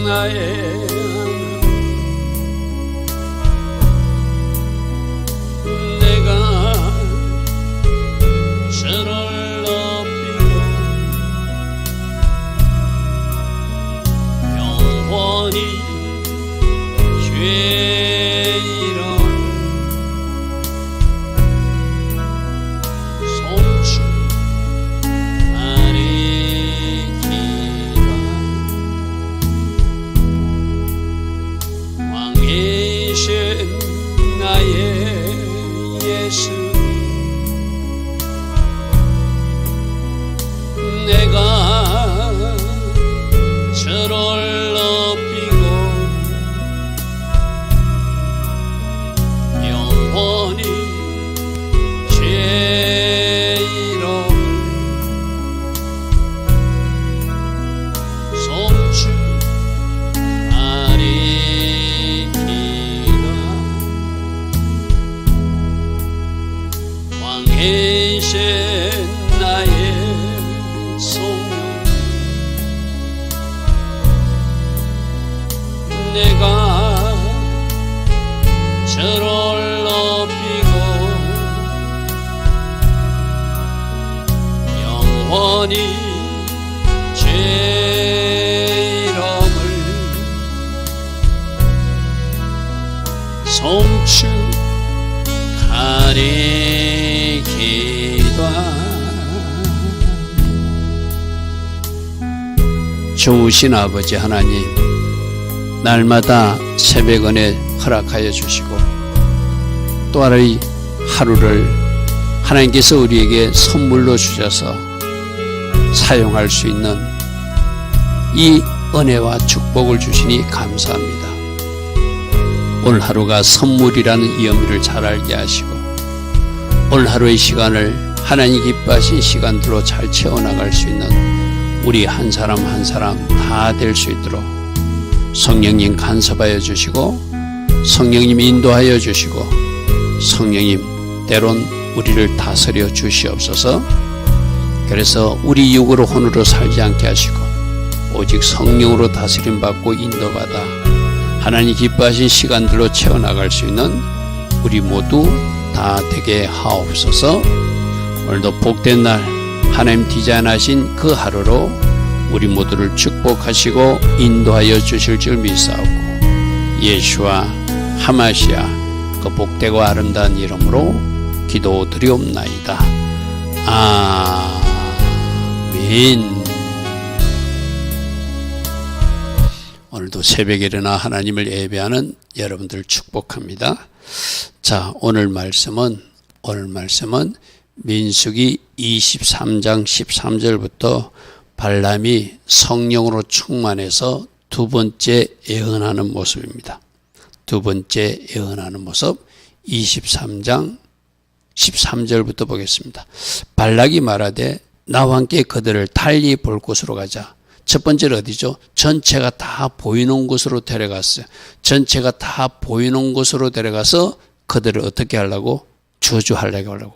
나의 내가 저를 높이고 영원히 죄인을 나의 예수 내가 저를 높이고 영원히 죄 이름을 왕이신 나의 성령 내가 저를 높이고 영원히 죄 이름을 송축하리이다. 좋으신 아버지 하나님, 날마다 새벽은혜 허락하여 주시고 또 하루를 하나님께서 우리에게 선물로 주셔서 사용할 수 있는 이 은혜와 축복을 주시니 감사합니다. 오늘 하루가 선물이라는 이 의미를 잘 알게 하시고 오늘 하루의 시간을 하나님 기뻐하신 시간들로 잘 채워나갈 수 있는 우리 한 사람 한 사람 다 될 수 있도록 성령님 간섭하여 주시고 성령님 인도하여 주시고 성령님 때론 우리를 다스려 주시옵소서. 그래서 우리 육으로 혼으로 살지 않게 하시고 오직 성령으로 다스림 받고 인도받아 하나님 기뻐하신 시간들로 채워나갈 수 있는 우리 모두 다 되게 하옵소서. 오늘도 복된 날 하나님 디자인하신 그 하루로 우리 모두를 축복하시고 인도하여 주실 줄 믿사오고 예수와 하마시아 그 복되고 아름다운 이름으로 기도드리옵나이다. 아멘. 오늘도 새벽에 일어나 하나님을 예배하는 여러분들 축복합니다. 자, 오늘 말씀은 민수기 23장 13절부터 발람이 성령으로 충만해서 두 번째 예언하는 모습입니다. 두 번째 예언하는 모습 23장 13절부터 보겠습니다. 발락이 말하되 나와 함께 그들을 달리 볼 곳으로 가자. 첫 번째는 어디죠? 전체가 다 보이는 곳으로 데려갔어요. 전체가 다 보이는 곳으로 데려가서 그들을 어떻게 하려고? 저주하려고.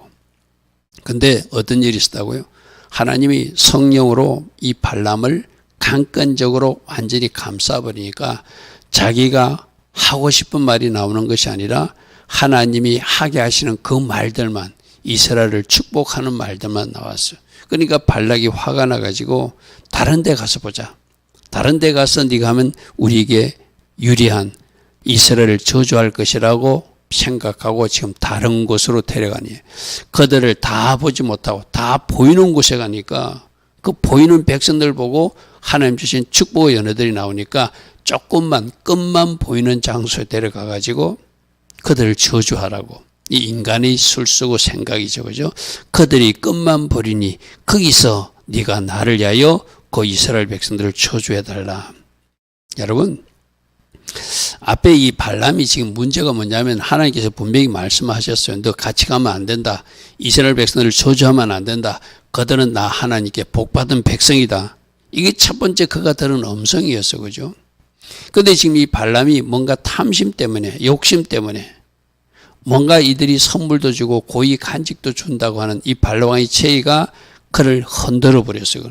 근데 어떤 일이 있었다고요? 하나님이 성령으로 이 발람을 강권적으로 완전히 감싸버리니까 자기가 하고 싶은 말이 나오는 것이 아니라 하나님이 하게 하시는 그 말들만, 이스라엘을 축복하는 말들만 나왔어요. 그러니까 발락이 화가 나가지고 다른 데 가서 보자. 다른 데 가서 네가 하면 우리에게 유리한 이스라엘을 저주할 것이라고 생각하고 지금 다른 곳으로 데려가니 그들을 다 보지 못하고 다 보이는 곳에 가니까 그 보이는 백성들 보고 하나님 주신 축복의 연회들이 나오니까 조금만 끝만 보이는 장소에 데려가 가지고 그들을 저주하라고. 이 인간의 술수고 생각이죠, 그죠? 그들이 끝만 보리니 거기서 네가 나를 위하여 그 이스라엘 백성들을 저주해달라. 여러분, 앞에 이 발람이 지금 문제가 뭐냐면 하나님께서 분명히 말씀하셨어요. 너 같이 가면 안 된다. 이스라엘 백성들을 저주하면 안 된다. 그들은 나 하나님께 복받은 백성이다. 이게 첫 번째 그가 들은 음성이었어, 그죠? 근데 지금 이 발람이 뭔가 탐심 때문에, 욕심 때문에 뭔가 이들이 선물도 주고 고위 간직도 준다고 하는 이 발람왕의 체의가 그를 흔들어 버렸어요.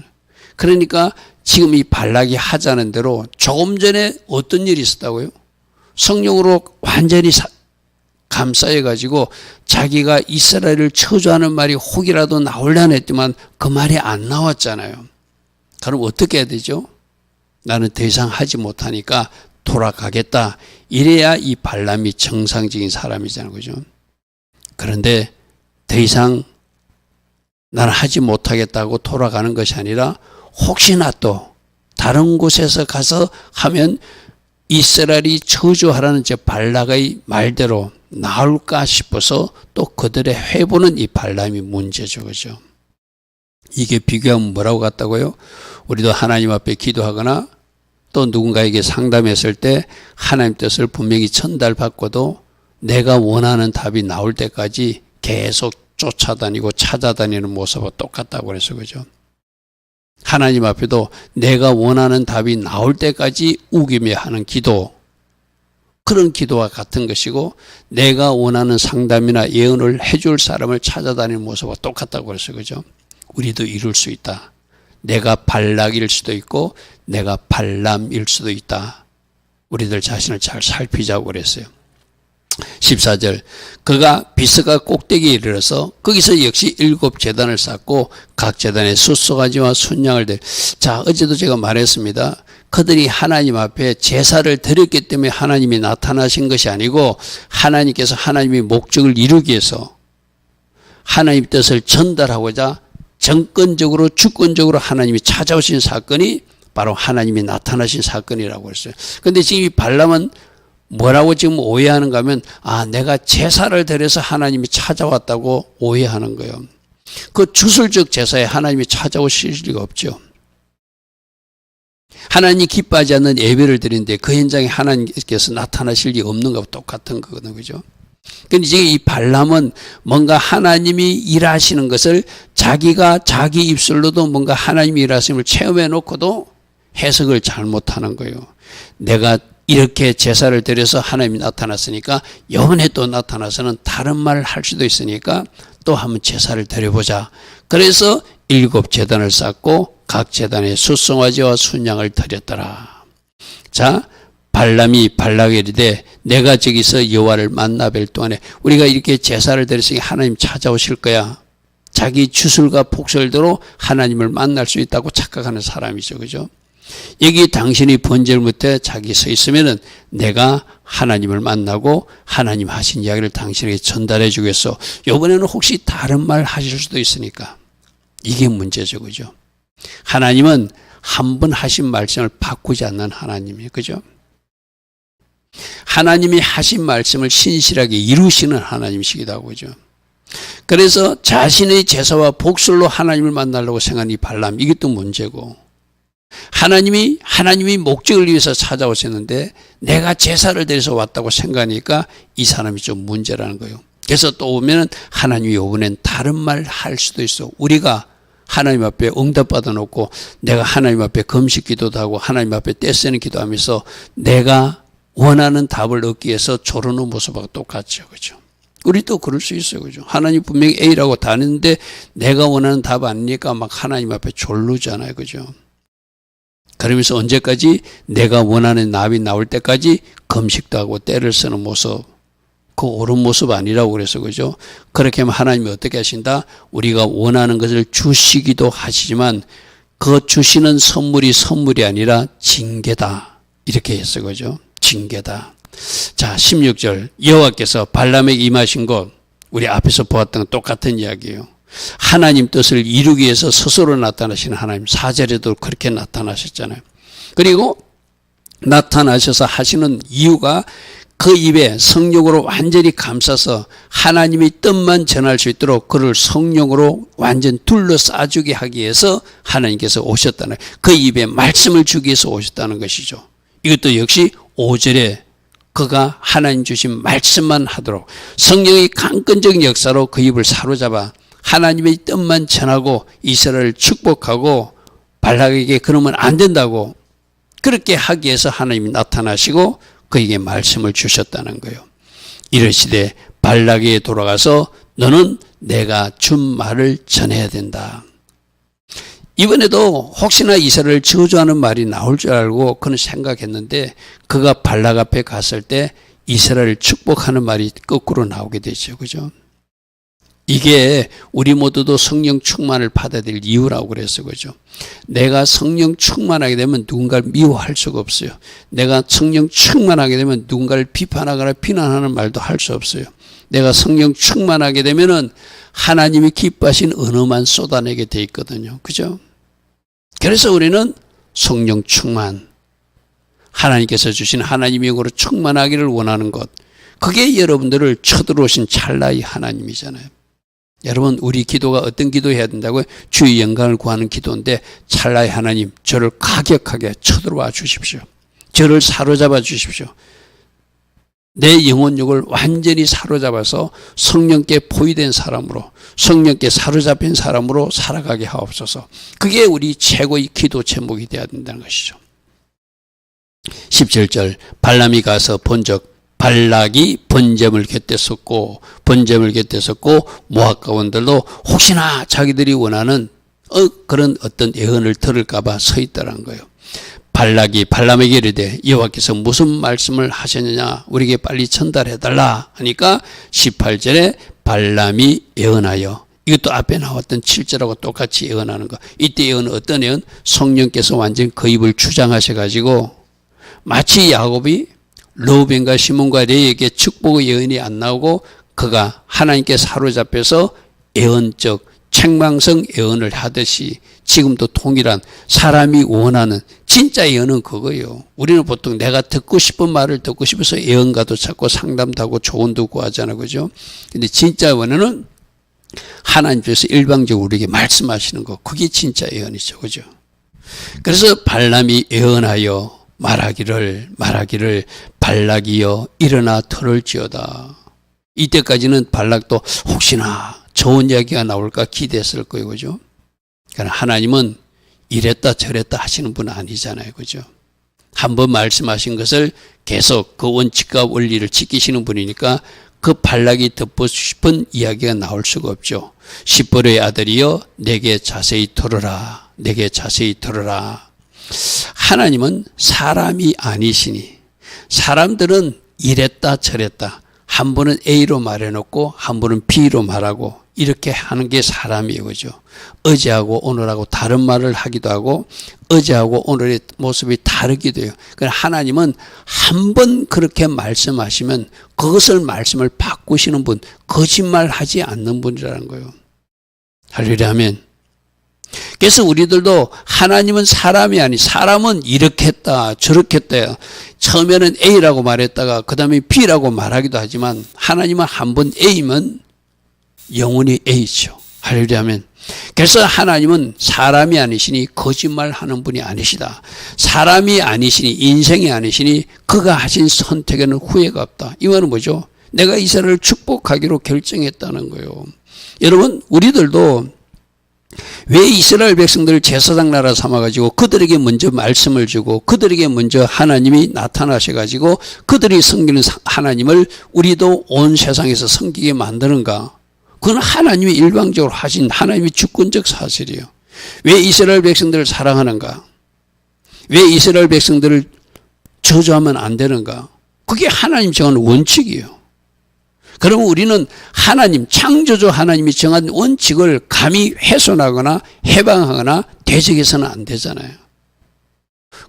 그러니까 지금 이 발락이 하자는 대로 조금 전에 어떤 일이 있었다고요? 성령으로 완전히 감싸여가지고 자기가 이스라엘을 저주하는 말이 혹이라도 나오려나 했지만 그 말이 안 나왔잖아요. 그럼 어떻게 해야 되죠? 나는 더 이상 하지 못하니까 돌아가겠다. 이래야 이 발람이 정상적인 사람이잖아요. 그죠? 그런데 더 이상 나는 하지 못하겠다고 돌아가는 것이 아니라 혹시나 또 다른 곳에서 가서 하면 이스라엘이 저주하라는 저 발락의 말대로 나올까 싶어서 또 그들의 회보는 이 발람이 문제죠. 그죠? 이게 비교하면 뭐라고 같다고요? 우리도 하나님 앞에 기도하거나 또 누군가에게 상담했을 때 하나님 뜻을 분명히 전달받고도 내가 원하는 답이 나올 때까지 계속 쫓아다니고 찾아다니는 모습과 똑같다고 그래서 그죠? 하나님 앞에도 내가 원하는 답이 나올 때까지 우기며 하는 기도, 그런 기도와 같은 것이고 내가 원하는 상담이나 예언을 해줄 사람을 찾아다니는 모습과 똑같다고 그래서 그죠? 우리도 이룰 수 있다. 내가 발락일 수도 있고 내가 발람일 수도 있다. 우리들 자신을 잘 살피자고 그랬어요. 14절, 그가 비스가 꼭대기에 이르러서 거기서 역시 7 제단을 쌓고 각 제단에 숫소가지와 순양을 자, 어제도 제가 말했습니다. 그들이 하나님 앞에 제사를 드렸기 때문에 하나님이 나타나신 것이 아니고 하나님께서 하나님의 목적을 이루기 위해서 하나님 뜻을 전달하고자 정권적으로 주권적으로 하나님이 찾아오신 사건이 바로 하나님이 나타나신 사건이라고 했어요. 그런데 지금 이 발람은 뭐라고 지금 오해하는가 하면 내가 제사를 드려서 하나님이 찾아왔다고 오해하는 거예요. 그 주술적 제사에 하나님이 찾아오실 리가 없죠. 하나님이 기뻐하지 않는 예배를 드리는데 그 현장에 하나님께서 나타나실 리가 없는 것과 똑같은 거거든요. 그죠? 그런데 지금 이 발람은 뭔가 하나님이 일하시는 것을 자기가 자기 입술로도 뭔가 하나님이 일하심을 체험해 놓고도 해석을 잘못하는 거예요. 내가 이렇게 제사를 드려서 하나님이 나타났으니까 이번에 또 나타나서는 다른 말을 할 수도 있으니까 또 한번 제사를 드려보자. 그래서 7 제단을 쌓고 각 제단에 숫송아지와 순양을 드렸더라. 자, 발람이 발락에 이르되 내가 저기서 여호와를 만나 뵐 동안에 우리가 이렇게 제사를 드렸으니 하나님 찾아오실 거야. 자기 주술과 폭설대로 하나님을 만날 수 있다고 착각하는 사람이죠. 그죠? 여기 당신이 번제를 못해 자기 서 있으면은 내가 하나님을 만나고 하나님 하신 이야기를 당신에게 전달해 주겠어. 이번에는 혹시 다른 말 하실 수도 있으니까. 이게 문제죠. 그죠? 하나님은 한 번 하신 말씀을 바꾸지 않는 하나님이에요. 그죠? 하나님이 하신 말씀을 신실하게 이루시는 하나님이시기도 하고, 그죠? 그래서 자신의 제사와 복술로 하나님을 만나려고 생각한 이 발람, 이게 또 문제고, 하나님이 목적을 위해서 찾아오셨는데 내가 제사를 드려서 왔다고 생각하니까 이 사람이 좀 문제라는 거예요. 그래서 또 오면은 하나님이 이번엔 다른 말 할 수도 있어. 우리가 하나님 앞에 응답받아 놓고 내가 하나님 앞에 금식 기도도 하고 하나님 앞에 떼쓰는 기도하면서 내가 원하는 답을 얻기 위해서 조르는 모습하고 똑같죠. 그죠? 우리도 그럴 수 있어요. 그죠? 하나님 분명히 A라고 다 했는데 내가 원하는 답 아니니까 막 하나님 앞에 졸르잖아요. 그죠? 그러면서 언제까지 내가 원하는 답이 나올 때까지 금식도 하고 때를 쓰는 모습, 그 옳은 모습 아니라고 그래서 그죠? 그렇게 하면 하나님이 어떻게 하신다? 우리가 원하는 것을 주시기도 하시지만 그 주시는 선물이 아니라 징계다. 이렇게 했어요. 그죠? 징계다. 자, 16절. 여호와께서 발람에게 임하신 것, 우리 앞에서 보았던 똑같은 이야기예요. 하나님 뜻을 이루기 위해서 스스로 나타나시는 하나님, 4절에도 그렇게 나타나셨잖아요. 그리고 나타나셔서 하시는 이유가 그 입에 성령으로 완전히 감싸서 하나님의 뜻만 전할 수 있도록 그를 성령으로 완전 둘러싸주게 하기 위해서 하나님께서 오셨다는, 그 입에 말씀을 주기 위해서 오셨다는 것이죠. 이것도 역시 5절에 그가 하나님 주신 말씀만 하도록 성령의 강권적인 역사로 그 입을 사로잡아 하나님의 뜻만 전하고 이스라엘을 축복하고 발락에게 그러면 안 된다고 그렇게 하기 위해서 하나님이 나타나시고 그에게 말씀을 주셨다는 거예요. 이르시되 발락에게 돌아가서 너는 내가 준 말을 전해야 된다. 이번에도 혹시나 이스라엘을 저주하는 말이 나올 줄 알고 그는 생각했는데 그가 발락 앞에 갔을 때 이스라엘을 축복하는 말이 거꾸로 나오게 되죠. 그죠? 이게 우리 모두도 성령 충만을 받아들일 이유라고 그랬어요. 그죠? 내가 성령 충만하게 되면 누군가를 미워할 수가 없어요. 내가 성령 충만하게 되면 누군가를 비판하거나 비난하는 말도 할 수 없어요. 내가 성령 충만하게 되면은 하나님이 기뻐하신 은혜만 쏟아내게 돼 있거든요. 그죠? 그래서 우리는 성령 충만, 하나님께서 주신 하나님의 영으로 충만하기를 원하는 것, 그게 여러분들을 쳐들어오신 찰나의 하나님이잖아요. 여러분, 우리 기도가 어떤 기도해야 된다고요? 주의 영광을 구하는 기도인데 찰나의 하나님, 저를 가격하게 쳐들어와 주십시오. 저를 사로잡아 주십시오. 내 영혼력을 완전히 사로잡아서 성령께 포위된 사람으로, 성령께 사로잡힌 사람으로 살아가게 하옵소서. 그게 우리 최고의 기도 제목이 되어야 된다는 것이죠. 17절, 발람이 가서 본적 발락이 번제물 곁에 섰고 모압 가원들도 혹시나 자기들이 원하는 그런 어떤 예언을 들을까봐 서 있다는 거예요. 발락이 발람에게 이르되 여호와께서 무슨 말씀을 하셨느냐 우리에게 빨리 전달해달라 하니까 18절에 발람이 예언하여, 이것도 앞에 나왔던 7절하고 똑같이 예언하는 거. 이때 예언은 어떤 예언? 성령께서 완전 그 입을 주장하셔가지고 마치 야곱이 르우벤과 시몬과 레위에게 축복의 예언이 안 나오고 그가 하나님께 사로잡혀서 예언적 책망성 예언을 하듯이 지금도 동일한 사람이 원하는 진짜 예언은 그거예요. 우리는 보통 내가 듣고 싶은 말을 듣고 싶어서 예언가도 찾고 상담도 하고 조언도 구하잖아요. 그죠? 근데 진짜 원하는 하나님께서 일방적으로 우리에게 말씀하시는 거, 그게 진짜 예언이죠. 그죠? 그래서 발람이 예언하여 말하기를 발락이여 일어나 들을지어다. 이때까지는 발락도 혹시나 좋은 이야기가 나올까 기대했을 거예요. 그죠? 그러니까 하나님은 이랬다 저랬다 하시는 분은 아니잖아요. 그죠? 한번 말씀하신 것을 계속 그 원칙과 원리를 지키시는 분이니까 그 발락이 듣고 싶은 이야기가 나올 수가 없죠. 십보로의 아들이여 내게 자세히 들어라. 내게 자세히 들어라. 하나님은 사람이 아니시니 사람들은 이랬다 저랬다, 한 분은 A로 말해놓고 한 분은 B로 말하고 이렇게 하는 게 사람이에요. 그죠? 어제하고 오늘하고 다른 말을 하기도 하고 어제하고 오늘의 모습이 다르기도 해요. 그러나 하나님은 한 번 그렇게 말씀하시면 그것을 말씀을 바꾸시는 분, 거짓말하지 않는 분이라는 거예요. 할렐루야 아멘. 그래서 우리들도 하나님은 사람이 아니, 사람은 이렇게 했다 저렇게 했다, 처음에는 A라고 말했다가 그 다음에 B라고 말하기도 하지만 하나님은 한 번 A면 영원히 A죠. 할렐루야 아멘. 그래서 하나님은 사람이 아니시니 거짓말하는 분이 아니시다. 사람이 아니시니 인생이 아니시니 그가 하신 선택에는 후회가 없다. 이 말은 뭐죠? 내가 이스라엘을 축복하기로 결정했다는 거예요. 여러분, 우리들도 왜 이스라엘 백성들을 제사장 나라 삼아가지고 그들에게 먼저 말씀을 주고 그들에게 먼저 하나님이 나타나셔가지고 그들이 섬기는 하나님을 우리도 온 세상에서 섬기게 만드는가? 그건 하나님이 일방적으로 하신 하나님의 주권적 사실이에요. 왜 이스라엘 백성들을 사랑하는가? 왜 이스라엘 백성들을 저주하면 안 되는가? 그게 하나님 정한 원칙이에요. 그러면 우리는 하나님, 창조주 하나님이 정한 원칙을 감히 훼손하거나 해방하거나 대적해서는 안 되잖아요.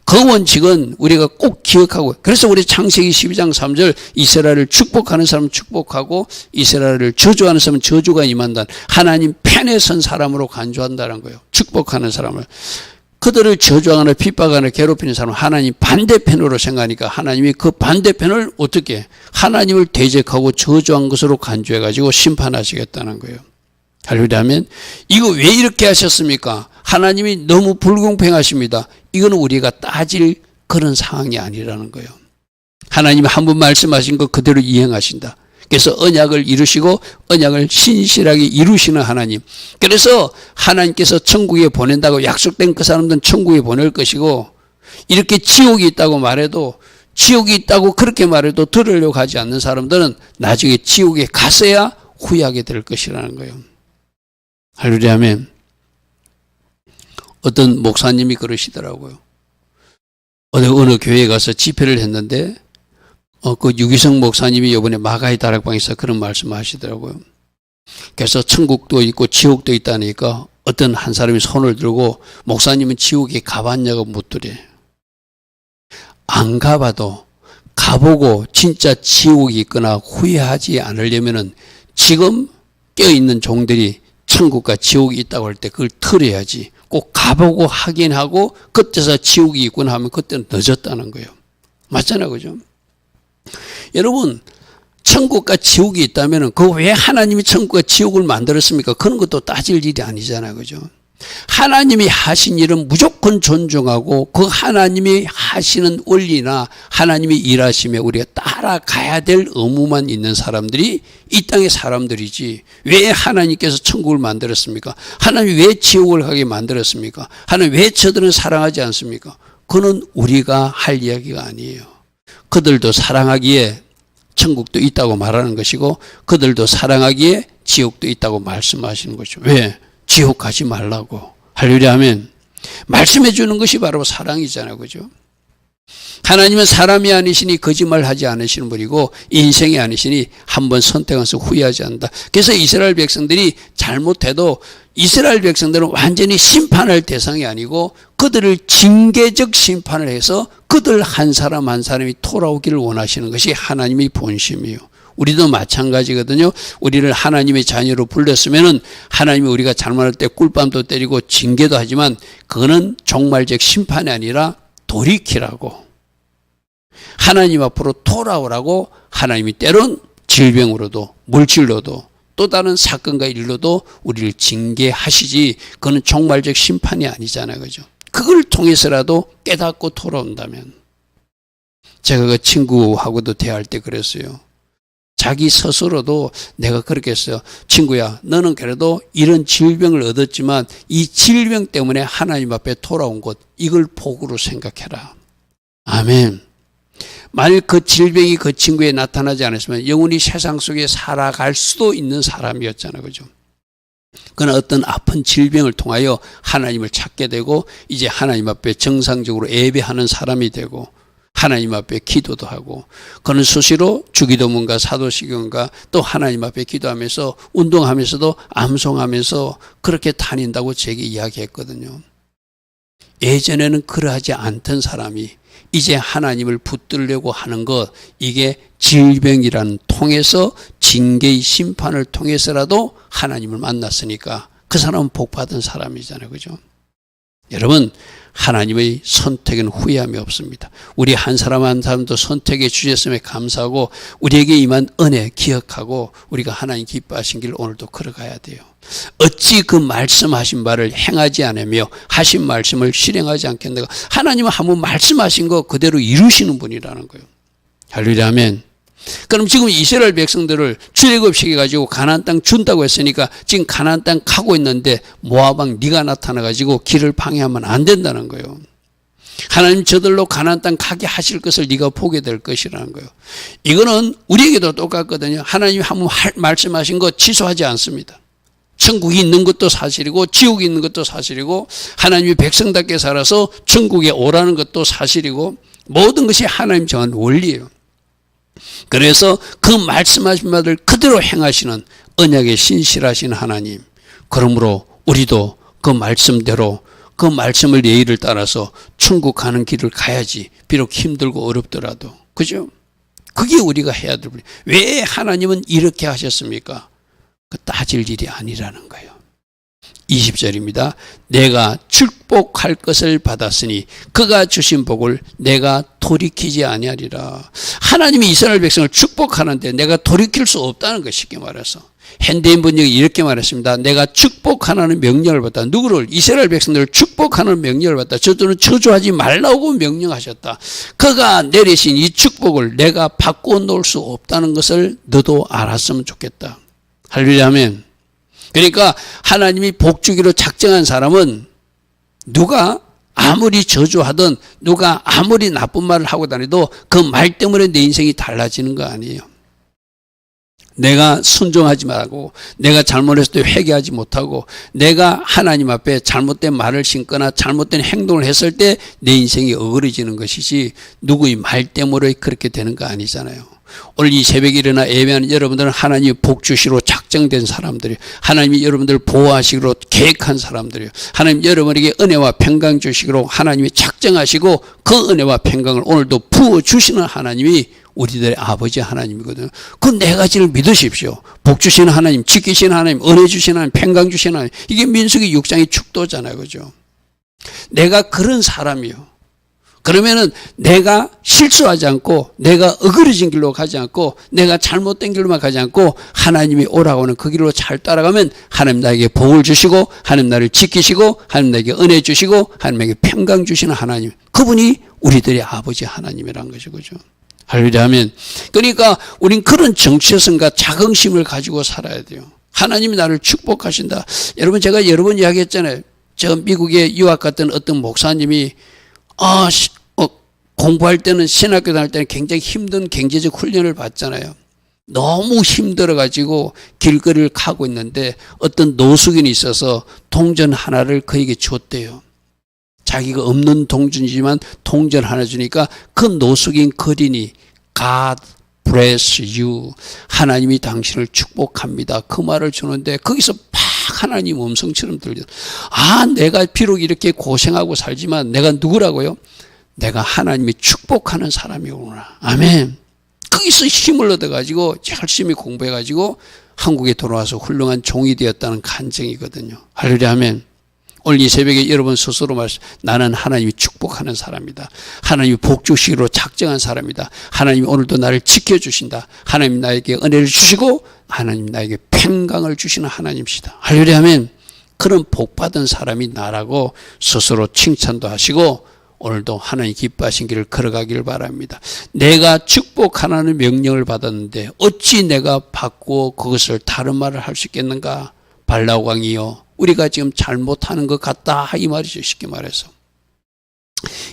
그 원칙은 우리가 꼭 기억하고, 그래서 우리 창세기 12장 3절 이스라엘을 축복하는 사람은 축복하고 이스라엘을 저주하는 사람은 저주가 임한다. 하나님 편에 선 사람으로 간주한다는 거예요. 축복하는 사람을. 그들을 저주하거나 핍박하거나 괴롭히는 사람은 하나님 반대편으로 생각하니까 하나님이 그 반대편을 어떻게 하나님을 대적하고 저주한 것으로 간주해가지고 심판하시겠다는 거예요. 할렐루야 아멘. 이거 왜 이렇게 하셨습니까? 하나님이 너무 불공평하십니다. 이거는 우리가 따질 그런 상황이 아니라는 거예요. 하나님이 한 번 말씀하신 거 그대로 이행하신다. 그래서 언약을 이루시고 언약을 신실하게 이루시는 하나님. 그래서 하나님께서 천국에 보낸다고 약속된 그 사람들은 천국에 보낼 것이고, 이렇게 지옥이 있다고 말해도, 지옥이 있다고 그렇게 말해도 들으려고 하지 않는 사람들은 나중에 지옥에 갔어야 후회하게 될 것이라는 거예요. 할렐루야 아멘. 어떤 목사님이 그러시더라고요. 어느 교회에 가서 집회를 했는데 그 유기성 목사님이 이번에 마가의 다락방에서 그런 말씀을 하시더라고요. 그래서 천국도 있고 지옥도 있다니까 어떤 한 사람이 손을 들고 목사님은 지옥에 가봤냐고 묻더래. 안 가봐도 가보고 진짜 지옥이 있거나 후회하지 않으려면은 지금 껴있는 종들이 천국과 지옥이 있다고 할 때 그걸 털어야지. 꼭 가보고 확인하고 그때서 지옥이 있구나 하면 그때는 늦었다는 거예요. 맞잖아요. 그죠? 여러분, 천국과 지옥이 있다면 그 왜 하나님이 천국과 지옥을 만들었습니까? 그런 것도 따질 일이 아니잖아요. 그죠? 하나님이 하신 일은 무조건 존중하고 그 하나님이 하시는 원리나 하나님이 일하시며 우리가 따라가야 될 의무만 있는 사람들이 이 땅의 사람들이지 왜 하나님께서 천국을 만들었습니까? 하나님이 왜 지옥을 가게 만들었습니까? 하나님 왜 저들은 사랑하지 않습니까? 그는 우리가 할 이야기가 아니에요. 그들도 사랑하기에 천국도 있다고 말하는 것이고 그들도 사랑하기에 지옥도 있다고 말씀하시는 거죠. 왜? 지옥 가지 말라고. 할렐루야 하면 말씀해 주는 것이 바로 사랑이잖아요. 그죠? 하나님은 사람이 아니시니 거짓말하지 않으시는 분이고 인생이 아니시니 한번 선택해서 후회하지 않는다. 그래서 이스라엘 백성들이 잘못해도 이스라엘 백성들은 완전히 심판할 대상이 아니고 그들을 징계적 심판을 해서 그들 한 사람 한 사람이 돌아오기를 원하시는 것이 하나님의 본심이에요. 우리도 마찬가지거든요. 우리를 하나님의 자녀로 불렀으면은 하나님이 우리가 잘못할 때 꿀밤도 때리고 징계도 하지만 그거는 종말적 심판이 아니라 돌이키라고. 하나님 앞으로 돌아오라고 하나님이 때론 질병으로도 물질로도 또 다른 사건과 일로도 우리를 징계하시지 그건 종말적 심판이 아니잖아요. 그죠? 그걸 통해서라도 깨닫고 돌아온다면 제가 그 친구하고도 대화할 때 그랬어요. 자기 스스로도 내가 그렇게 했어요. 친구야, 너는 그래도 이런 질병을 얻었지만 이 질병 때문에 하나님 앞에 돌아온 것 이걸 복으로 생각해라. 아멘. 만일 그 질병이 그 친구에 나타나지 않았으면 영원히 세상 속에 살아갈 수도 있는 사람이었잖아요. 그죠? 그는 어떤 아픈 질병을 통하여 하나님을 찾게 되고 이제 하나님 앞에 정상적으로 예배하는 사람이 되고 하나님 앞에 기도도 하고 그는 수시로 주기도문과 사도시경과 또 하나님 앞에 기도하면서 운동하면서도 암송하면서 그렇게 다닌다고 제게 이야기했거든요. 예전에는 그러하지 않던 사람이 이제 하나님을 붙들려고 하는 것 이게 질병이라는 통해서 징계의 심판을 통해서라도 하나님을 만났으니까 그 사람은 복받은 사람이잖아요. 그죠? 여러분 하나님의 선택은 후회함이 없습니다. 우리 한 사람 한 사람도 선택해 주셨음에 감사하고 우리에게 임한 은혜 기억하고 우리가 하나님 기뻐하신 길 오늘도 걸어가야 돼요. 어찌 그 말씀하신 바를 행하지 않으며 하신 말씀을 실행하지 않겠는가. 하나님은 한번 말씀하신 거 그대로 이루시는 분이라는 거예요. 할렐루야 아멘. 그럼 지금 이스라엘 백성들을 출애굽시켜가지고 가나안 땅 준다고 했으니까 지금 가나안 땅 가고 있는데 모압 왕 네가 나타나가지고 길을 방해하면 안 된다는 거예요. 하나님 저들로 가나안 땅 가게 하실 것을 네가 보게 될 것이라는 거예요. 이거는 우리에게도 똑같거든요. 하나님이 한번 말씀하신 거 취소하지 않습니다. 천국이 있는 것도 사실이고 지옥이 있는 것도 사실이고 하나님이 백성답게 살아서 천국에 오라는 것도 사실이고 모든 것이 하나님 정한 원리예요. 그래서 그 말씀하신 바를 그대로 행하시는 언약에 신실하신 하나님. 그러므로 우리도 그 말씀대로 그 말씀을 예의를 따라서 천국 가는 길을 가야지. 비록 힘들고 어렵더라도. 그죠? 그게 우리가 해야 될 일이에요. 왜 하나님은 이렇게 하셨습니까? 그 따질 일이 아니라는 거예요. 20절입니다. 내가 축복할 것을 받았으니 그가 주신 복을 내가 돌이키지 아니하리라. 하나님이 이스라엘 백성을 축복하는데 내가 돌이킬 수 없다는 것 쉽게 말해서 현대인 번역이 이렇게 말했습니다. 내가 축복하라는 명령을 받다. 누구를? 이스라엘 백성들을 축복하는 명령을 받다. 저들은 저주하지 말라고 명령하셨다. 그가 내리신 이 축복을 내가 바꿔 놓을 수 없다는 것을 너도 알았으면 좋겠다. 할렐루야 아멘. 그러니까 하나님이 복 주기로 작정한 사람은 누가 아무리 저주하든 누가 아무리 나쁜 말을 하고 다니도 그 말 때문에 내 인생이 달라지는 거 아니에요. 내가 순종하지 말고, 내가 잘못했을 때 회개하지 못하고, 내가 하나님 앞에 잘못된 말을 신거나 잘못된 행동을 했을 때 내 인생이 어그러지는 것이지 누구의 말 때문에 그렇게 되는 거 아니잖아요. 오늘 이 새벽에 일어나 예배하는 여러분들은 하나님이 복 주시로 작정된 사람들이에요. 하나님이 여러분들을 보호하시기로 계획한 사람들이에요. 하나님 여러분에게 은혜와 평강 주시기로 하나님이 작정하시고 그 은혜와 평강을 오늘도 부어주시는 하나님이 우리들의 아버지 하나님이거든요. 그 네 가지를 믿으십시오. 복 주시는 하나님, 지키시는 하나님, 은혜 주시는 하나님, 평강 주시는 하나님. 이게 민수기 6장의 축도잖아요. 그죠? 내가 그런 사람이요. 그러면은 내가 실수하지 않고, 내가 어그러진 길로 가지 않고, 내가 잘못된 길로만 가지 않고 하나님이 오라고 하는 그 길로 잘 따라가면 하나님 나에게 복을 주시고, 하나님 나를 지키시고, 하나님 나에게 은혜 주시고, 하나님에게 평강 주시는 하나님, 그분이 우리들의 아버지 하나님이란 것이죠. 그죠? 할렐루야 하면, 그러니까 우린 그런 정체성과 자긍심을 가지고 살아야 돼요. 하나님이 나를 축복하신다. 여러분, 제가 여러 번 이야기했잖아요. 저 미국에 유학 갔던 어떤 목사님이 공부할 때는, 신학교 다닐 때는 굉장히 힘든 경제적 훈련을 받잖아요. 너무 힘들어가지고 길거리를 가고 있는데 어떤 노숙인이 있어서 동전 하나를 그에게 줬대요. 자기가 없는 동전이지만 동전 하나 주니까 그 노숙인 거린이 God bless you, 하나님이 당신을 축복합니다, 그 말을 주는데 거기서 막 하나님 음성처럼 들려. 내가 비록 이렇게 고생하고 살지만 내가 누구라고요? 내가 하나님이 축복하는 사람이구나. 아멘. 거기서 힘을 얻어가지고 열심히 공부해가지고 한국에 돌아와서 훌륭한 종이 되었다는 간증이거든요. 할렐루야 아멘. 오늘 이 새벽에 여러분 스스로 말씀, 나는 하나님이 축복하는 사람이다. 하나님이 복 주시기로 작정한 사람이다. 하나님이 오늘도 나를 지켜주신다. 하나님 나에게 은혜를 주시고 하나님 나에게 평강을 주시는 하나님이시다. 할렐루야 아멘. 그런 복받은 사람이 나라고 스스로 칭찬도 하시고 오늘도 하나님 기뻐하신 길을 걸어가기를 바랍니다. 내가 축복하라는 명령을 받았는데 어찌 내가 바꾸어 그것을 다른 말을 할 수 있겠는가? 발라오 왕이요, 우리가 지금 잘못하는 것 같다, 이 말이죠. 쉽게 말해서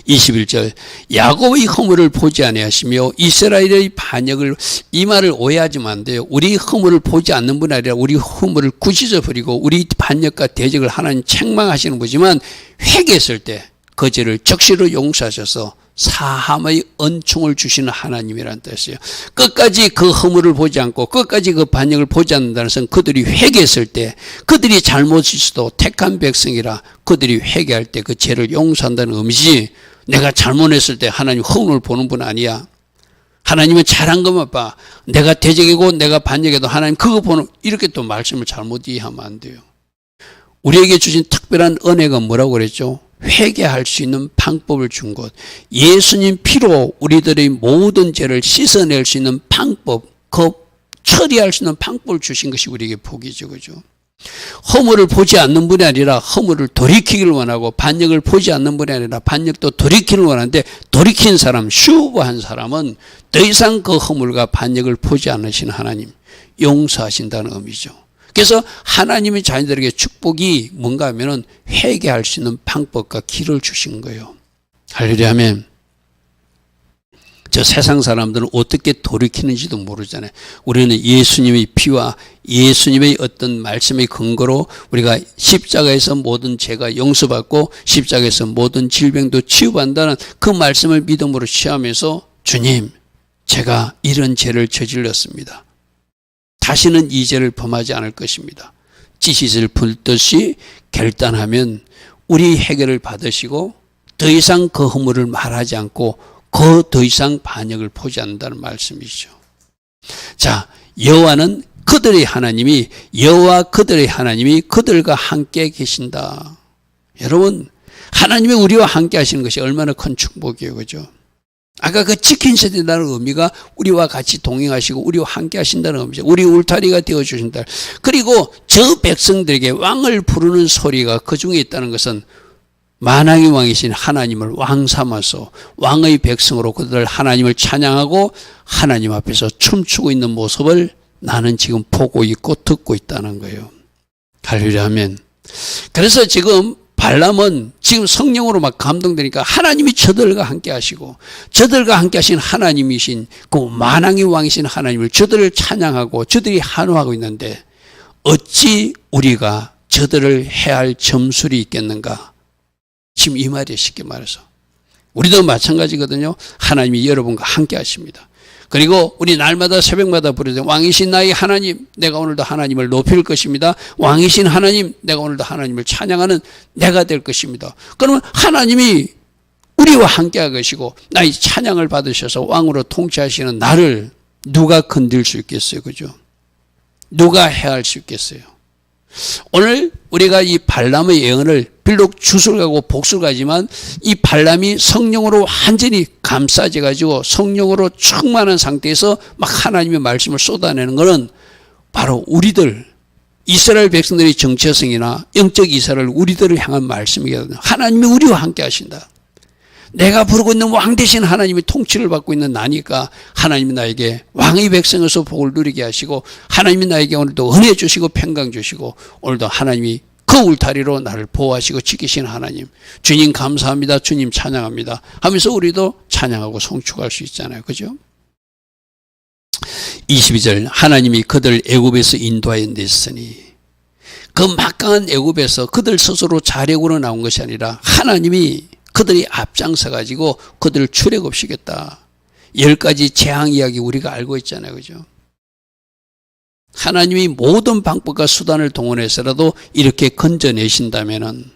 21절, 야곱의 허물을 보지 아니하시며 이스라엘의 반역을, 이 말을 오해하지만 안 돼요. 우리 허물을 보지 않는 분이 아니라 우리 허물을 꾸짖어 버리고 우리 반역과 대적을 하나님 책망하시는 분이지만 회개했을 때 그 죄를 적시로 용서하셔서 사함의 은총을 주시는 하나님이라는 뜻이에요. 끝까지 그 허물을 보지 않고 끝까지 그 반역을 보지 않는다는 것은 그들이 회개했을 때, 그들이 잘못일 수도 택한 백성이라 그들이 회개할 때 그 죄를 용서한다는 의미지, 내가 잘못했을 때 하나님 허물을 보는 분 아니야. 하나님은 잘한 것만 봐. 내가 대적이고 내가 반역해도 하나님 그거 보는, 이렇게 또 말씀을 잘못 이해하면 안 돼요. 우리에게 주신 특별한 은혜가 뭐라고 그랬죠? 회개할 수 있는 방법을 준 것. 예수님 피로 우리들의 모든 죄를 씻어낼 수 있는 방법, 그 처리할 수 있는 방법을 주신 것이 우리에게 복이죠. 그죠? 허물을 보지 않는 분이 아니라 허물을 돌이키기를 원하고, 반역을 보지 않는 분이 아니라 반역도 돌이키기를 원하는데, 돌이킨 사람, 슈브한 사람은 더 이상 그 허물과 반역을 보지 않으시는 하나님, 용서하신다는 의미죠. 그래서 하나님이 자녀들에게 축복이 뭔가 하면은 회개할 수 있는 방법과 길을 주신 거예요. 할렐루야 아멘. 저 세상 사람들은 어떻게 돌이키는지도 모르잖아요. 우리는 예수님의 피와 예수님의 어떤 말씀의 근거로 우리가 십자가에서 모든 죄가 용서받고 십자가에서 모든 질병도 치유받는다는 그 말씀을 믿음으로 취하면서, 주님, 제가 이런 죄를 저질렀습니다. 다시는 이 죄를 범하지 않을 것입니다. 찌시질 불듯이 결단하면 우리 해결을 받으시고 더 이상 그 허물을 말하지 않고 더 이상 반역을 보지 않는다는 말씀이죠. 자, 여호와는 그들의 하나님이, 여호와 그들의 하나님이 그들과 함께 계신다. 여러분, 하나님이 우리와 함께 하시는 것이 얼마나 큰 축복이에요. 그죠? 아까 그 지키셔야 된다는 의미가 우리와 같이 동행하시고 우리와 함께 하신다는 의미죠. 우리 울타리가 되어주신다. 그리고 저 백성들에게 왕을 부르는 소리가 그 중에 있다는 것은 만왕의 왕이신 하나님을 왕 삼아서 왕의 백성으로 그들 하나님을 찬양하고 하나님 앞에서 춤추고 있는 모습을 나는 지금 보고 있고 듣고 있다는 거예요. 할렐루야 아멘. 그래서 지금 발람은 지금 성령으로 막 감동되니까 하나님이 저들과 함께 하시고 저들과 함께 하신 하나님이신 그 만왕의 왕이신 하나님을 저들을 찬양하고 저들이 환호하고 있는데 어찌 우리가 저들을 해할 점술이 있겠는가? 지금 이 말이에요. 쉽게 말해서. 우리도 마찬가지거든요. 하나님이 여러분과 함께 하십니다. 그리고 우리 날마다 새벽마다 부르죠. 왕이신 나의 하나님, 내가 오늘도 하나님을 높일 것입니다. 왕이신 하나님, 내가 오늘도 하나님을 찬양하는 내가 될 것입니다. 그러면 하나님이 우리와 함께 하시고 나의 찬양을 받으셔서 왕으로 통치하시는 나를 누가 건들 수 있겠어요? 그죠? 누가 해할 수 있겠어요? 오늘 우리가 이 발람의 예언을 비록 주술가고 복술가지만 이 발람이 성령으로 완전히 감싸져 가지고 성령으로 충만한 상태에서 막 하나님의 말씀을 쏟아내는 것은 바로 우리들 이스라엘 백성들의 정체성이나 영적 이스라엘 우리들을 향한 말씀이거든요. 하나님이 우리와 함께 하신다. 내가 부르고 있는 왕 대신 하나님이 통치를 받고 있는 나니까 하나님이 나에게 왕의 백성에서 복을 누리게 하시고 하나님이 나에게 오늘도 은혜 주시고 평강 주시고 오늘도 하나님이 그 울타리로 나를 보호하시고 지키신 하나님, 주님 감사합니다, 주님 찬양합니다 하면서 우리도 찬양하고 송축할 수 있잖아요. 그죠? 22절 하나님이 그들 애굽에서 인도하여 냈으니 그 막강한 애굽에서 그들 스스로 자력으로 나온 것이 아니라 하나님이 그들이 앞장서 가지고 그들을 출애굽시켰다. 10가지 재앙 이야기 우리가 알고 있잖아요. 그죠? 하나님이 모든 방법과 수단을 동원해서라도 이렇게 건져내신다면은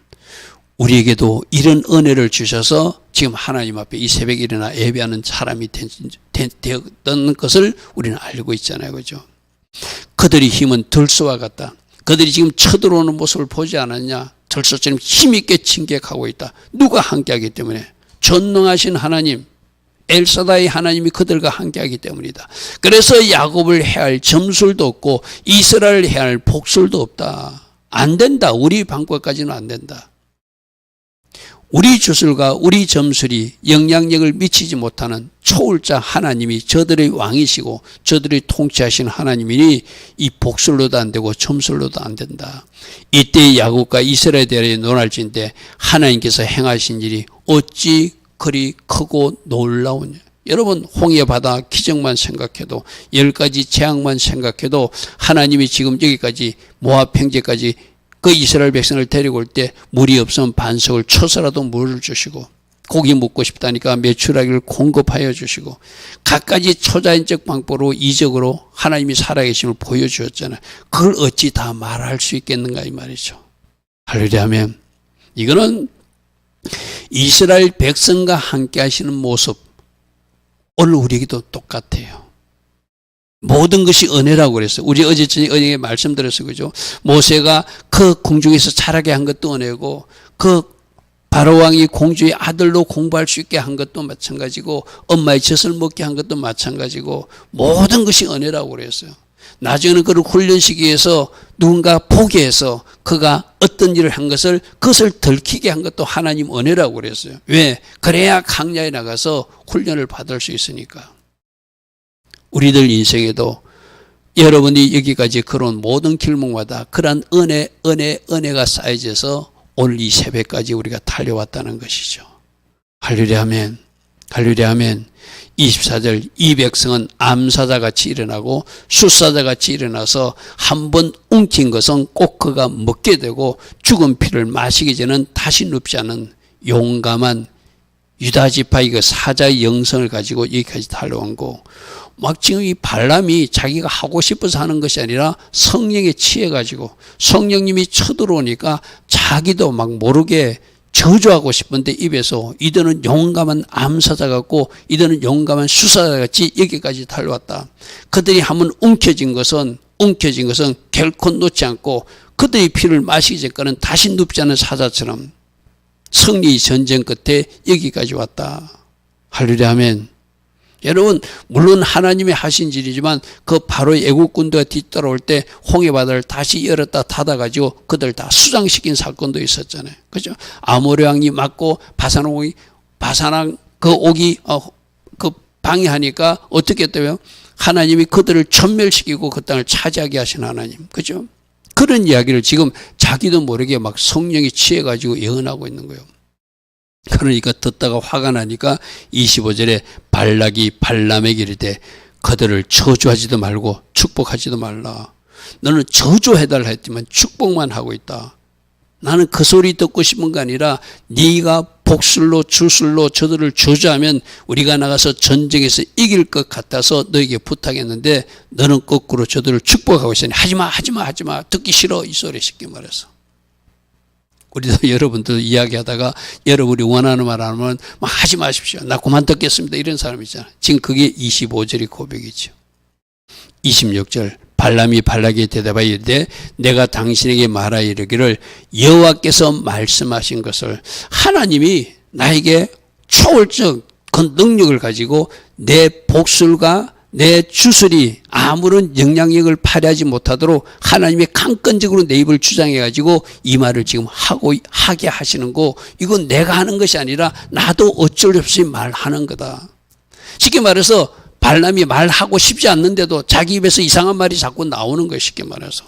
우리에게도 이런 은혜를 주셔서 지금 하나님 앞에 이 새벽에 일어나 예배하는 사람이 되었던 것을 우리는 알고 있잖아요. 그죠? 그들의 힘은 들소와 같다. 그들이 지금 쳐들어오는 모습을 보지 않았냐? 들소처럼 힘있게 침략하고 있다. 누가 함께하기 때문에? 전능하신 하나님, 엘사다의 하나님이 그들과 함께하기 때문이다. 그래서 야곱을 해할 점술도 없고 이스라엘을 해할 복술도 없다. 안 된다. 우리 방법까지는 안 된다. 우리 주술과 우리 점술이 영향력을 미치지 못하는 초월자 하나님이 저들의 왕이시고 저들의 통치하신 하나님이니 이 복술로도 안 되고 점술로도 안 된다. 이때 야곱과 이스라엘에 대해 논할진대 하나님께서 행하신 일이 어찌 그리 크고 놀라우냐. 여러분 홍해바다 기적만 생각해도 10가지 재앙만 생각해도 하나님이 지금 여기까지 모압 평지까지 그 이스라엘 백성을 데리고 올 때 물이 없으면 반석을 쳐서라도 물을 주시고 고기 먹고 싶다니까 메추라기를 공급하여 주시고 갖가지 초자연적 방법으로 이적으로 하나님이 살아계심을 보여주었잖아요. 그걸 어찌 다 말할 수 있겠는가 이 말이죠. 할렐루야 하면 이거는 이스라엘 백성과 함께 하시는 모습 오늘 우리에게도 똑같아요. 모든 것이 은혜라고 그랬어요. 우리 어제 저녁에 말씀드렸어요. 그죠? 모세가 그 궁중에서 자라게 한 것도 은혜고 그 바로왕이 공주의 아들로 공부할 수 있게 한 것도 마찬가지고 엄마의 젖을 먹게 한 것도 마찬가지고 모든 것이 은혜라고 그랬어요. 나중에는 그를 훈련시키기위해서 누군가 포기해서 그가 어떤 일을 한 것을 그것을 들키게 한 것도 하나님 은혜라고 그랬어요. 왜? 그래야 강야에 나가서 훈련을 받을 수 있으니까. 우리들 인생에도 여러분이 여기까지 걸어온 모든 길목마다 그러한 은혜가 쌓여져서 오늘 이 새벽까지 우리가 달려왔다는 것이죠. 할렐루야 아멘. 할렐루야 아멘. 24절 이 백성은 암사자같이 일어나고 숫사자같이 일어나서 한번 웅킨 것은 꼭 그가 먹게 되고 죽은 피를 마시기 전에는 다시 눕지 않은 용감한 유다지파의 그 사자의 영성을 가지고 여기까지 달려온 거. 막 지금 이 발람이 자기가 하고 싶어서 하는 것이 아니라 성령에 취해가지고 성령님이 쳐들어오니까 자기도 막 모르게 저주하고 싶은데 입에서 이들은 용감한 암사자 같고 이들은 용감한 수사자 같이 여기까지 달려왔다. 그들이 한번 움켜진 것은 결코 놓지 않고 그들의 피를 마시기 전까지는 다시 눕지 않은 사자처럼 승리 전쟁 끝에 여기까지 왔다. 할렐루야 아멘. 여러분 물론 하나님이 하신 일이지만 그 바로의 애국군대가 뒤따라올 때 홍해바다를 다시 열었다 닫아가지고 그들 다 수장시킨 사건도 있었잖아요. 그죠? 아모리 왕이 맞고 바산왕 그 옥이 그 방해하니까 어떻게 했다고요? 하나님이 그들을 천멸시키고 그 땅을 차지하게 하신 하나님. 그죠? 그런 이야기를 지금 자기도 모르게 막 성령이 취해가지고 예언하고 있는 거예요. 그러니까 듣다가 화가 나니까 25절에 발락이 발람에게 이르되 그들을 저주하지도 말고 축복하지도 말라. 너는 저주해달라 했지만 축복만 하고 있다. 나는 그 소리 듣고 싶은 게 아니라 네가 복술로 주술로 저들을 저주하면 우리가 나가서 전쟁에서 이길 것 같아서 너에게 부탁했는데 너는 거꾸로 저들을 축복하고 있으니 하지마 듣기 싫어 이 소리 쉽게 말해서. 우리도 여러분들 이야기하다가 여러분이 원하는 말 하면 하지 마십시오. 나 그만 듣겠습니다. 이런 사람 있잖아요. 지금 그게 25절이 고백이죠. 26절 발람이 발락에게 대답하여 이르되 내가 당신에게 말하여 이르기를 여호와께서 말씀하신 것을 하나님이 나에게 초월적 그 능력을 가지고 내 복술과 내 주술이 아무런 영향력을 발휘하지 못하도록 하나님이 강권적으로 내 입을 주장해가지고 이 말을 지금 하게 하시는 거 이건 내가 하는 것이 아니라 나도 어쩔 수 없이 말하는 거다. 쉽게 말해서 발람이 말하고 싶지 않는데도 자기 입에서 이상한 말이 자꾸 나오는 거예요. 쉽게 말해서.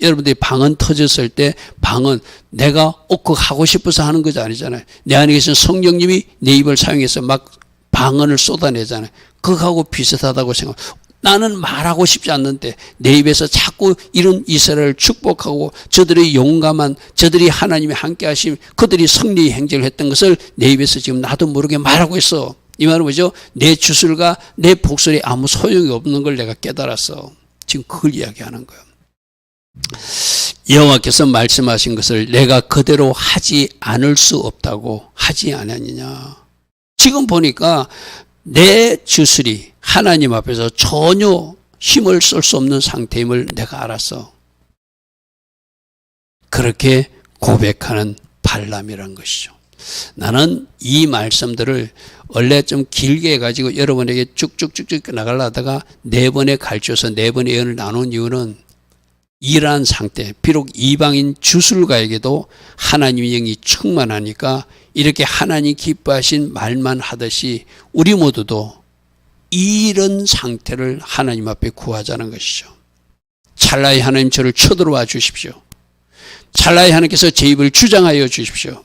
여러분들이 방언 터졌을 때 방언 내가 그거 하고 싶어서 하는 것이 아니잖아요. 내 안에 계신 성령님이 내 입을 사용해서 막 방언을 쏟아내잖아요. 그거하고 비슷하다고 생각. 나는 말하고 싶지 않는데 내 입에서 자꾸 이런 이스라엘을 축복하고 저들의 용감한 저들이 하나님이 함께 하심 그들이 승리의 행적을 했던 것을 내 입에서 지금 나도 모르게 말하고 있어. 이 말은 뭐죠? 내 주술과 내 복술이 아무 소용이 없는 걸 내가 깨달았어. 지금 그걸 이야기하는 거예요. 여호와께서 말씀하신 것을 내가 그대로 하지 않을 수 없다고 하지 않았느냐. 지금 보니까 내 주술이 하나님 앞에서 전혀 힘을 쓸 수 없는 상태임을 내가 알았어. 그렇게 고백하는 발람이란 것이죠. 나는 이 말씀들을 원래 좀 길게 해가지고 여러분에게 쭉쭉쭉쭉 나가려다가 4번에 갈쳐서 4번의 예언을 나눈 이유는 이러한 상태, 비록 이방인 주술가에게도 하나님의 영이 충만하니까 이렇게 하나님 기뻐하신 말만 하듯이 우리 모두도 이런 상태를 하나님 앞에 구하자는 것이죠. 찰나의 하나님 저를 쳐들어와 주십시오. 찰나의 하나님께서 제 입을 주장하여 주십시오.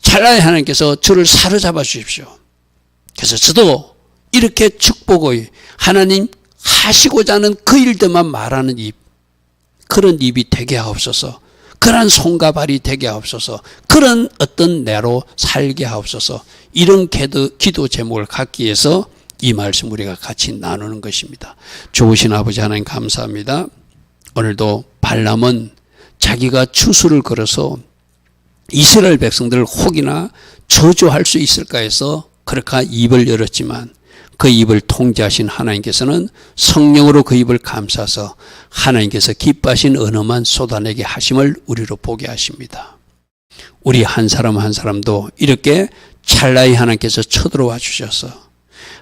찰나의 하나님께서 저를 사로잡아 주십시오. 그래서 저도 이렇게 축복의 하나님 하시고자 하는 그 일들만 말하는 입, 그런 입이 되게 하옵소서. 그런 손과 발이 되게 하옵소서. 그런 어떤 내로 살게 하옵소서. 이런 기도 제목을 갖기 위해서 이 말씀 우리가 같이 나누는 것입니다. 좋으신 아버지 하나님 감사합니다. 오늘도 발람은 자기가 추수를 걸어서 이스라엘 백성들을 혹이나 저주할 수 있을까 해서 그렇게 입을 열었지만 그 입을 통제하신 하나님께서는 성령으로 그 입을 감싸서 하나님께서 기뻐하신 언어만 쏟아내게 하심을 우리로 보게 하십니다. 우리 한 사람 한 사람도 이렇게 찰나의 하나님께서 쳐들어와 주셔서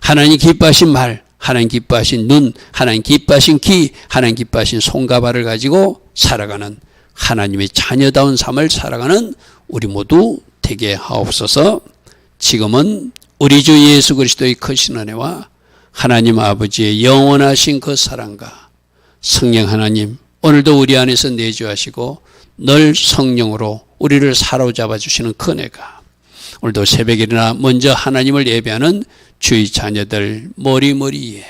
하나님 기뻐하신 말, 하나님 기뻐하신 눈, 하나님 기뻐하신 귀, 하나님 기뻐하신 손과 발을 가지고 살아가는 하나님의 자녀다운 삶을 살아가는 우리 모두 되게 하옵소서. 지금은 우리 주 예수 그리스도의 크신 은혜와 하나님 아버지의 영원하신 그 사랑과 성령 하나님 오늘도 우리 안에서 내주하시고 늘 성령으로 우리를 사로잡아 주시는 그 은혜가 오늘도 새벽에 일어나 먼저 하나님을 예배하는 주의 자녀들 머리머리에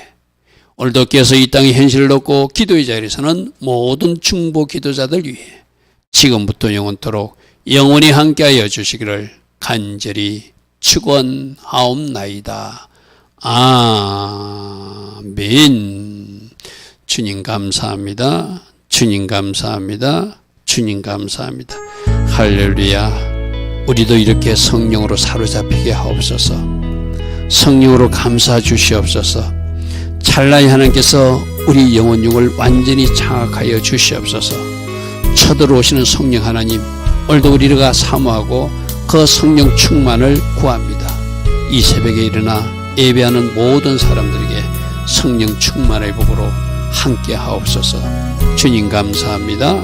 오늘도 깨서 이 땅의 현실을 놓고 기도의 자리에서는 모든 중보 기도자들 위해 지금부터 영원토록 영원히 함께하여 주시기를 간절히 축원하옵나이다. 아멘. 주님 감사합니다. 주님 감사합니다. 주님 감사합니다. 할렐루야. 우리도 이렇게 성령으로 사로잡히게 하옵소서. 성령으로 감싸 주시옵소서. 찰나의 하나님께서 우리 영혼육을 완전히 장악하여 주시옵소서. 쳐들어오시는 성령 하나님 오늘도 우리가 사모하고 그 성령 충만을 구합니다. 이 새벽에 일어나 예배하는 모든 사람들에게 성령 충만의 복으로 함께 하옵소서. 주님 감사합니다.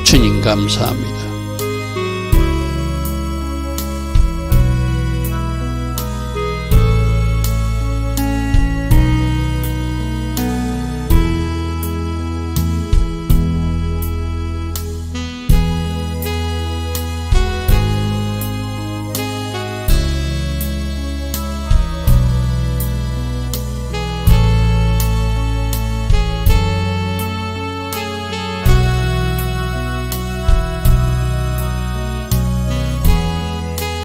주님 감사합니다.